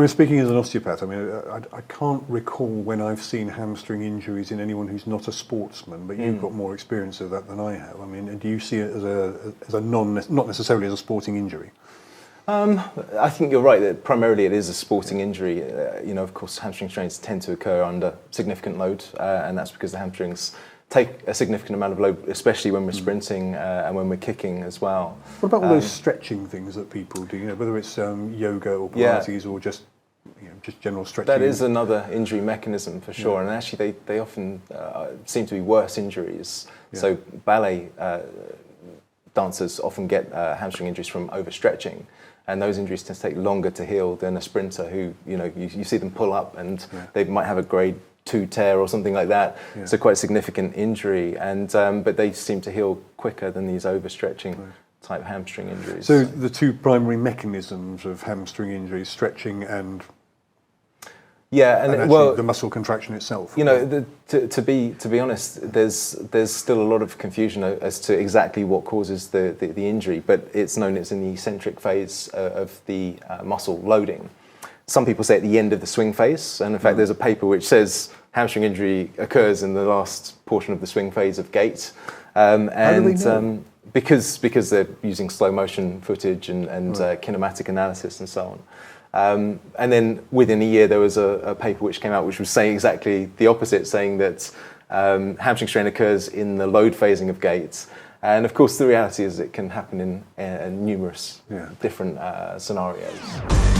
speaking as an osteopath, I can't recall when I've seen hamstring injuries in anyone who's not a sportsman, but you've got more experience of that than I have. Do you see it as a not necessarily as a sporting injury? I think you're right that primarily it is a sporting injury. Of course, hamstring strains tend to occur under significant load, and that's because the hamstrings take a significant amount of load, especially when we're sprinting and when we're kicking as well. What about all those stretching things that people do? Whether it's yoga or Pilates or just general stretching. That is another injury mechanism for sure, and actually they often seem to be worse injuries. Yeah. So ballet dancers often get hamstring injuries from overstretching. And those injuries tend to take longer to heal than a sprinter who, you see them pull up and they might have a grade 2 tear or something like that. Yeah. So quite a significant injury, and but they seem to heal quicker than these overstretching type hamstring injuries. So the two primary mechanisms of hamstring injuries, stretching and the muscle contraction itself. To be honest, there's still a lot of confusion as to exactly what causes the injury, but it's known it's in the eccentric phase of the muscle loading. Some people say at the end of the swing phase, and in fact there's a paper which says hamstring injury occurs in the last portion of the swing phase of gait. How do they know? Because they're using slow motion footage and kinematic analysis and so on. And then within a year there was a paper which came out which was saying exactly the opposite, saying that hamstring strain occurs in the load phasing of gait. And of course the reality is it can happen in numerous different scenarios.